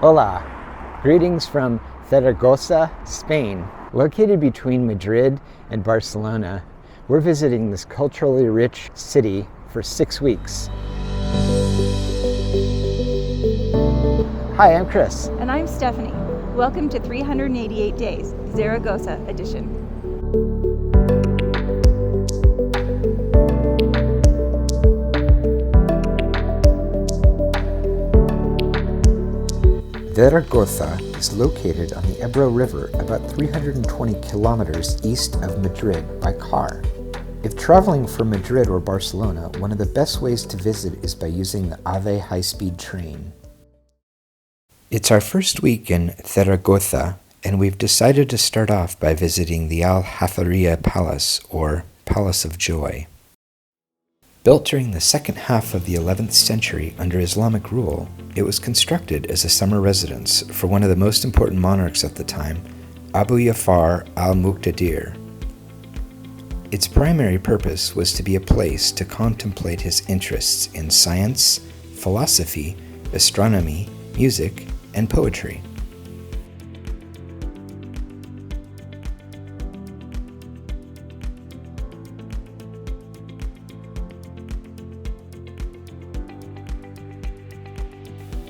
Hola! Greetings from Zaragoza, Spain. Located between Madrid and Barcelona, we're visiting this culturally rich city for 6 weeks. Hi, I'm Chris. And I'm Stephanie. Welcome to 388 Days, Zaragoza edition. Zaragoza is located on the Ebro River about 320 kilometers east of Madrid by car. If traveling from Madrid or Barcelona, one of the best ways to visit is by using the AVE high-speed train. It's our first week in Zaragoza, and we've decided to start off by visiting the Aljaferiá Palace, or Palace of Joy. Built during the second half of the 11th century under Islamic rule, it was constructed as a summer residence for one of the most important monarchs at the time, Abu Ja'far al-Muqtadir. Its primary purpose was to be a place to contemplate his interests in science, philosophy, astronomy, music, and poetry.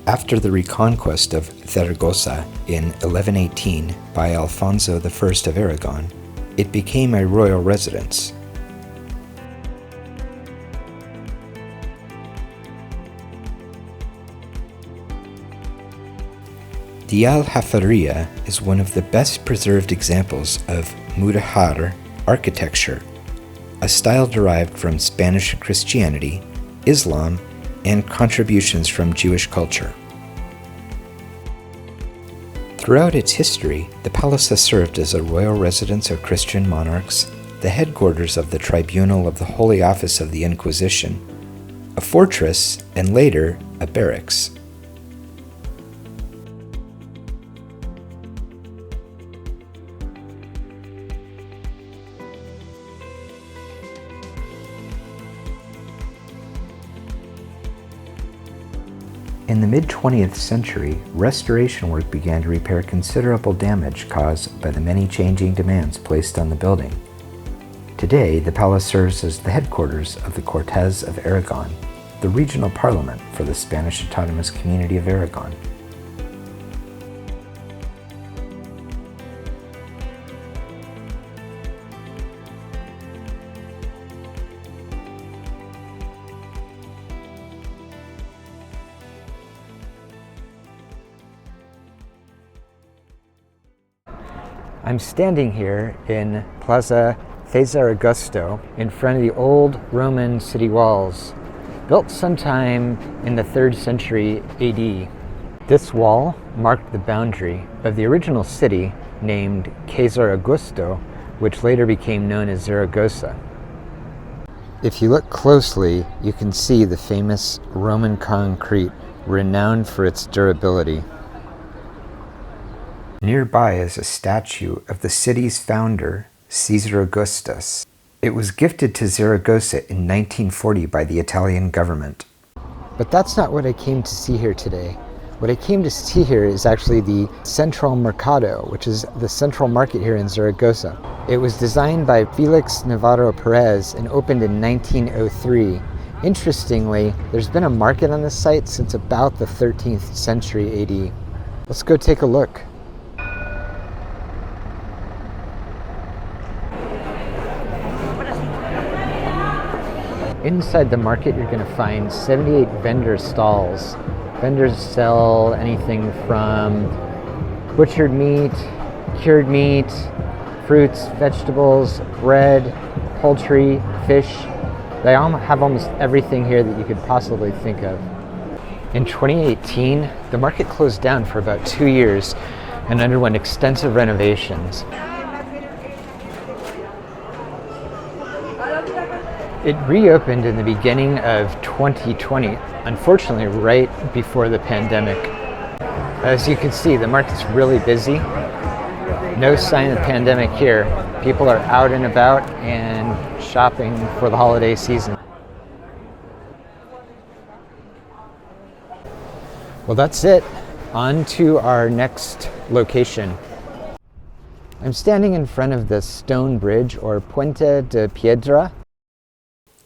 After the reconquest of Zaragoza in 1118 by Alfonso I of Aragon, it became a royal residence. The Aljaferiá is one of the best preserved examples of mudéjar architecture, a style derived from Spanish Christianity, Islam, and contributions from Jewish culture. Throughout its history, the palace has served as a royal residence of Christian monarchs, the headquarters of the Tribunal of the Holy Office of the Inquisition, a fortress, and later, a barracks. In the mid-20th century, restoration work began to repair considerable damage caused by the many changing demands placed on the building. Today, the palace serves as the headquarters of the Cortes of Aragon, the regional parliament for the Spanish Autonomous Community of Aragon. I'm standing here in Plaza de Zaragoza in front of the old Roman city walls, built sometime in the 3rd century AD. This wall marked the boundary of the original city named Zaragoza, which later became known as Zaragoza. If you look closely, you can see the famous Roman concrete, renowned for its durability. Nearby is a statue of the city's founder, Caesar Augustus. It was gifted to Zaragoza in 1940 by the Italian government. But that's not what I came to see here today. What I came to see here is actually the Central Mercado, which is the central market here in Zaragoza. It was designed by Felix Navarro Perez and opened in 1903. Interestingly, there's been a market on this site since about the 13th century AD. Let's go take a look. Inside the market, you're going to find 78 vendor stalls. Vendors sell anything from butchered meat, cured meat, fruits, vegetables, bread, poultry, fish. They have almost everything here that you could possibly think of. In 2018, the market closed down for about 2 years and underwent extensive renovations. It reopened in the beginning of 2020, unfortunately right before the pandemic. As you can see, the market's really busy. No sign of pandemic here. People are out and about and shopping for the holiday season. Well, that's it. On to our next location. I'm standing in front of the stone bridge, or Puente de Piedra.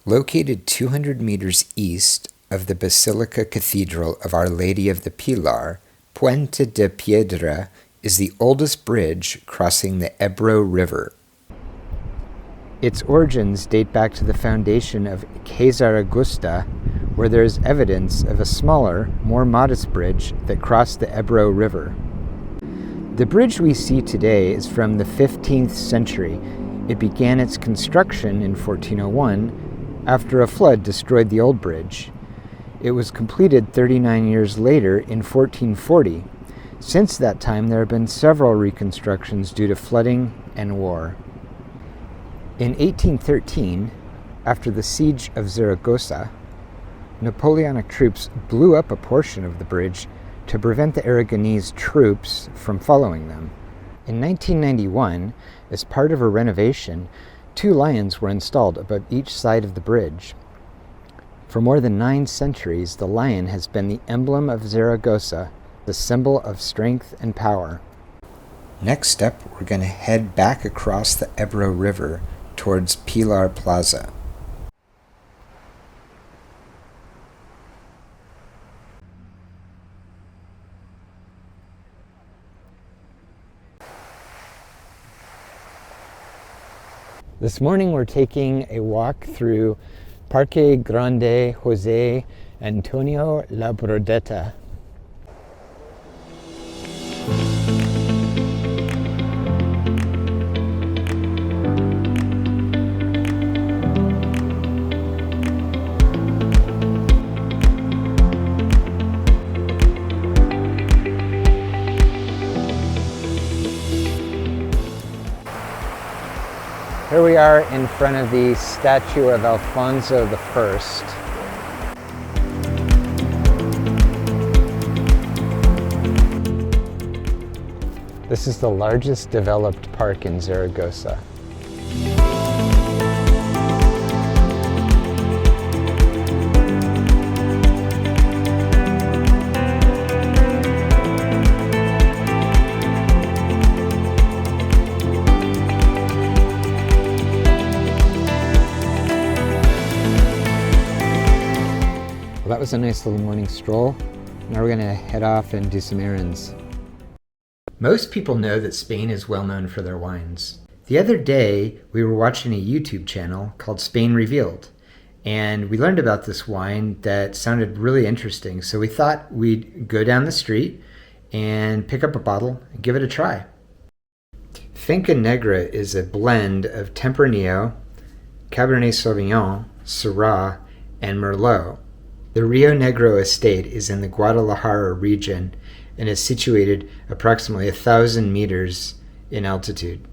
Located 200 meters east of the Basilica Cathedral of Our Lady of the Pilar, Puente de Piedra is the oldest bridge crossing the Ebro River. Its origins date back to the foundation of Zaragoza, where there is evidence of a smaller, more modest bridge that crossed the Ebro River. The bridge we see today is from the 15th century. It began its construction in 1401 after a flood destroyed the old bridge. It was completed 39 years later in 1440. Since that time, there have been several reconstructions due to flooding and war. In 1813, after the siege of Zaragoza, Napoleonic troops blew up a portion of the bridge to prevent the Aragonese troops from following them. In 1991, as part of a renovation, 2 lions were installed above each side of the bridge. For more than 9 centuries, the lion has been the emblem of Zaragoza, the symbol of strength and power. Next up, we're going to head back across the Ebro River towards Pilar Plaza. This morning we're taking a walk through Parque Grande José Antonio Labordeta. Here we are in front of the statue of Alfonso I. This is the largest developed park in Zaragoza. Well, that was a nice little morning stroll. Now we're going to head off and do some errands. Most people know that Spain is well known for their wines. The other day, we were watching a YouTube channel called Spain Revealed, and we learned about this wine that sounded really interesting, so we thought we'd go down the street and pick up a bottle and give it a try. Finca Negra is a blend of Tempranillo, Cabernet Sauvignon, Syrah, and Merlot. The Rio Negro estate is in the Guadalajara region and is situated approximately 1,000 meters in altitude.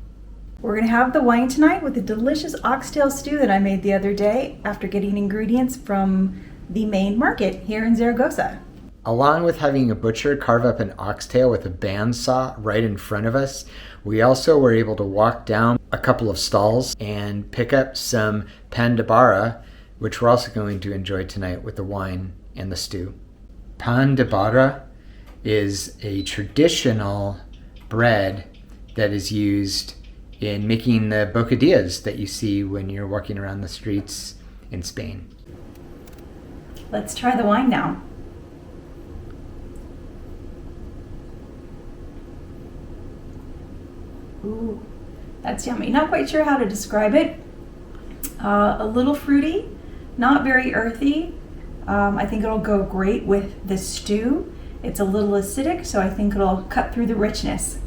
We're going to have the wine tonight with a delicious oxtail stew that I made the other day after getting ingredients from the main market here in Zaragoza. Along with having a butcher carve up an oxtail with a bandsaw right in front of us, we also were able to walk down a couple of stalls and pick up some pan de barra, which we're also going to enjoy tonight with the wine and the stew. Pan de barra is a traditional bread that is used in making the bocadillas that you see when you're walking around the streets in Spain. Let's try the wine now. Ooh, that's yummy. Not quite sure how to describe it. A little fruity, not very earthy. I think it'll go great with the stew. It's a little acidic, so I think it'll cut through the richness.